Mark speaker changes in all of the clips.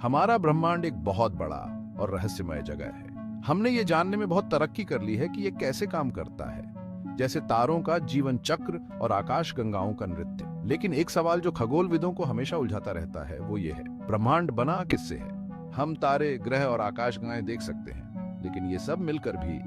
Speaker 1: हमारा ब्रह्मांड एक बहुत बड़ा और रहस्यमय जगह है। हमने ये जानने में बहुत तरक्की कर ली है कि ये कैसे काम करता है, जैसे तारों का जीवन चक्र और आकाश गंगाओं का नृत्य। लेकिन एक सवाल जो खगोलविदों को हमेशा उलझाता रहता है वो ये है, ब्रह्मांड बना किससे है? हम तारे, ग्रह और आकाशगंगाएं देख सकते हैं, लेकिन ये सब मिलकर भी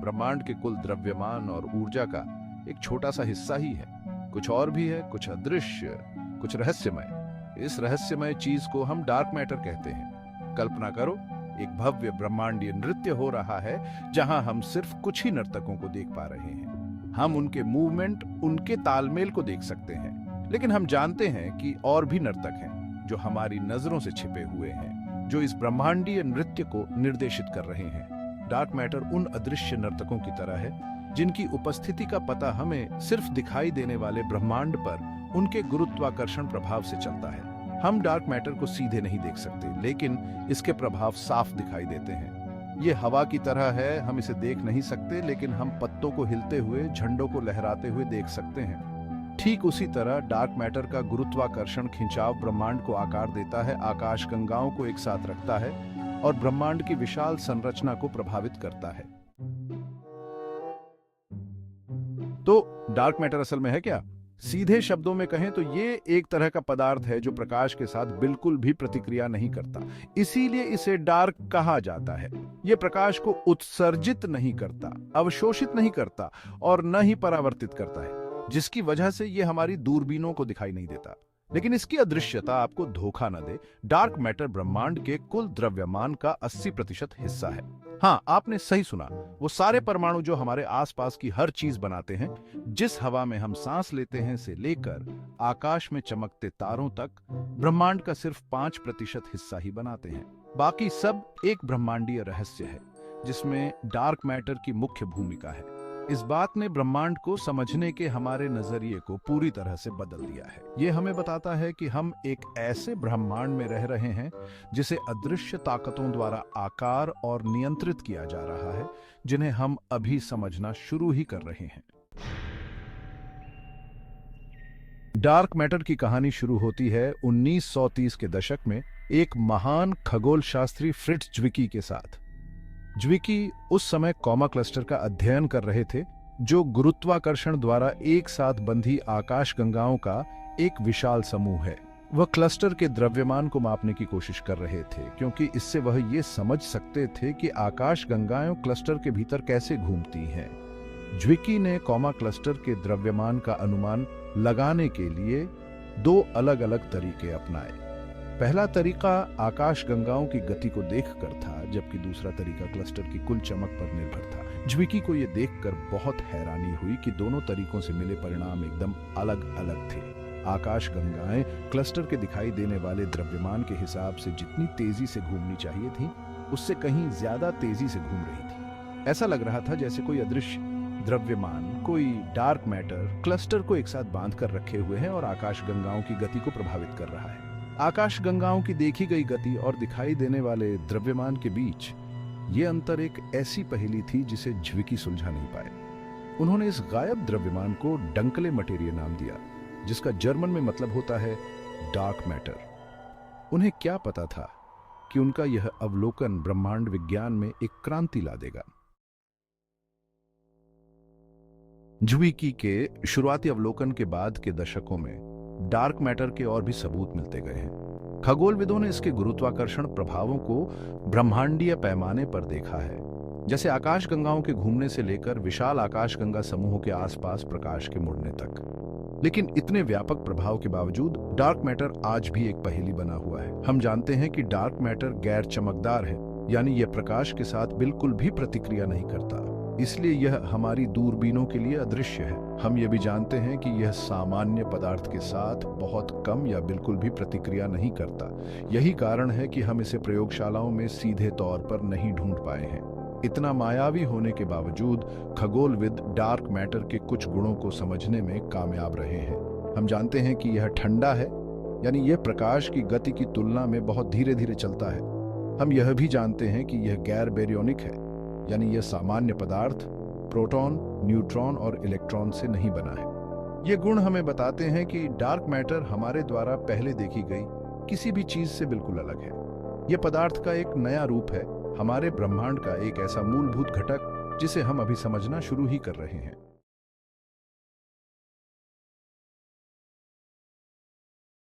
Speaker 1: ब्रह्मांड के कुल द्रव्यमान और ऊर्जा का एक छोटा सा हिस्सा ही है। कुछ और भी है, कुछ अदृश्य, कुछ रहस्यमय। इस रहस्यमय चीज को हम डार्क मैटर कहते हैं। कल्पना करो, एक भव्य ब्रह्मांडीय नृत्य हो रहा है जहां हम सिर्फ कुछ ही नर्तकों को देख पा रहे हैं। हम उनके मूवमेंट, उनके तालमेल को देख सकते हैं, लेकिन हम जानते हैं कि और भी नर्तक हैं जो हमारी नजरों से छिपे हुए हैं, जो इस ब्रह्मांडीय नृत्य को निर्देशित कर रहे हैं। डार्क मैटर उन अदृश्य नर्तकों की तरह है जिनकी उपस्थिति का पता हमें सिर्फ दिखाई देने वाले ब्रह्मांड पर उनके गुरुत्वाकर्षण प्रभाव से चलता है। हम डार्क मैटर को सीधे नहीं देख सकते, लेकिन इसके प्रभाव साफ दिखाई देते हैं। ये हवा की तरह है, हम इसे देख नहीं सकते, लेकिन हम पत्तों को हिलते हुए, झंडों को लहराते हुए देख सकते हैं। ठीक उसी तरह डार्क मैटर का गुरुत्वाकर्षण खिंचाव ब्रह्मांड को आकार देता है, आकाशगंगाओं को एक साथ रखता है और ब्रह्मांड की विशाल संरचना को प्रभावित करता है। तो डार्क मैटर असल में है क्या? सीधे शब्दों में कहें तो ये एक तरह का पदार्थ है जो प्रकाश के साथ बिल्कुल भी प्रतिक्रिया नहीं करता, इसीलिए इसे डार्क कहा जाता है। ये प्रकाश को उत्सर्जित नहीं करता, अवशोषित नहीं करता और न ही परावर्तित करता है, जिसकी वजह से ये हमारी दूरबीनों को दिखाई नहीं देता। लेकिन इसकी अदृश्यता आपको धोखा न दे, डार्क मैटर ब्रह्मांड के कुल द्रव्यमान का 80% हिस्सा है। हाँ, आपने सही सुना, वो सारे परमाणु जो हमारे आसपास की हर चीज बनाते हैं, जिस हवा में हम सांस लेते हैं से लेकर आकाश में चमकते तारों तक, ब्रह्मांड का सिर्फ 5% हिस्सा ही बनाते हैं। बाकी सब एक ब्रह्मांडीय रहस्य है जिसमें डार्क मैटर की मुख्य भूमिका है। इस बात ने ब्रह्मांड को समझने के हमारे नजरिए को पूरी तरह से बदल दिया है। ये हमें बताता है कि हम एक ऐसे ब्रह्मांड में रह रहे हैं जिसे अदृश्य ताकतों द्वारा आकार और नियंत्रित किया जा रहा है, जिन्हें हम अभी समझना शुरू ही कर रहे हैं। डार्क मैटर की कहानी शुरू होती है 1930 के दशक में एक महान खगोल शास्त्री फ्रिट्ज ज्विकी के साथ। ज्विकी उस समय कॉमा क्लस्टर का अध्ययन कर रहे थे, जो गुरुत्वाकर्षण द्वारा एक साथ बंधी आकाशगंगाओं का एक विशाल समूह है। वह क्लस्टर के द्रव्यमान को मापने की कोशिश कर रहे थे, क्योंकि इससे वह ये समझ सकते थे कि आकाशगंगाएं क्लस्टर के भीतर कैसे घूमती हैं। ज्विकी ने कॉमा क्लस्टर के द्रव्यमान का अनुमान लगाने के लिए 2 अलग-अलग तरीके अपनाए। पहला तरीका आकाशगंगाओं की गति को देखकर था, जबकि दूसरा तरीका क्लस्टर की कुल चमक पर निर्भर था। ज्विकी को यह देखकर बहुत हैरानी हुई कि दोनों तरीकों से मिले परिणाम एकदम अलग-अलग थे। आकाशगंगाएं क्लस्टर के दिखाई देने वाले द्रव्यमान के हिसाब से जितनी तेजी से घूमनी चाहिए थी, उससे कहीं ज्यादा तेजी से घूम रही थी। ऐसा लग रहा था जैसे कोई अदृश्य द्रव्यमान, कोई डार्क मैटर क्लस्टर को एक साथ बांध कर रखे हुए है और आकाशगंगाओं की गति को प्रभावित कर रहा है। आकाशगंगाओं की देखी गई गति और दिखाई देने वाले द्रव्यमान के बीच ये अंतर एक ऐसी पहेली थी जिसे ज्विकी सुलझा नहीं पाए। उन्होंने इस गायब द्रव्यमान को डंकले मटेरिया नाम दिया, जिसका जर्मन में मतलब होता है डार्क मैटर। उन्हें क्या पता था कि उनका यह अवलोकन ब्रह्मांड विज्ञान में एक क्रांति ला देगा। ज्विकी के शुरुआती अवलोकन के बाद के दशकों में डार्क मैटर के और भी सबूत मिलते गए हैं। खगोलविदों ने इसके गुरुत्वाकर्षण प्रभावों को ब्रह्मांडीय पैमाने पर देखा है, जैसे आकाशगंगाओं के घूमने से लेकर विशाल आकाशगंगा समूहों के आसपास प्रकाश के मुड़ने तक। लेकिन इतने व्यापक प्रभाव के बावजूद डार्क मैटर आज भी एक पहेली बना हुआ है। हम जानते हैं कि डार्क मैटर गैर चमकदार है, यानी यह प्रकाश के साथ बिल्कुल भी प्रतिक्रिया नहीं करता, इसलिए यह हमारी दूरबीनों के लिए अदृश्य है। हम ये भी जानते हैं कि यह सामान्य पदार्थ के साथ बहुत कम या बिल्कुल भी प्रतिक्रिया नहीं करता। यही कारण है कि हम इसे प्रयोगशालाओं में सीधे तौर पर नहीं ढूंढ पाए हैं। इतना मायावी होने के बावजूद खगोलविद डार्क मैटर के कुछ गुणों को समझने में कामयाब रहे हैं। हम जानते हैं कि यह ठंडा है, यानी यह प्रकाश की गति की तुलना में बहुत धीरे धीरे चलता है। हम यह भी जानते हैं कि यह गैर बेरियोनिक है, यानी यह सामान्य पदार्थ प्रोटॉन, न्यूट्रॉन और इलेक्ट्रॉन से नहीं बना है। ये गुण हमें बताते हैं कि डार्क मैटर हमारे द्वारा पहले देखी गई किसी भी चीज से बिल्कुल अलग है। यह पदार्थ का एक नया रूप है, हमारे ब्रह्मांड का एक ऐसा मूलभूत घटक जिसे हम अभी समझना शुरू ही कर रहे हैं।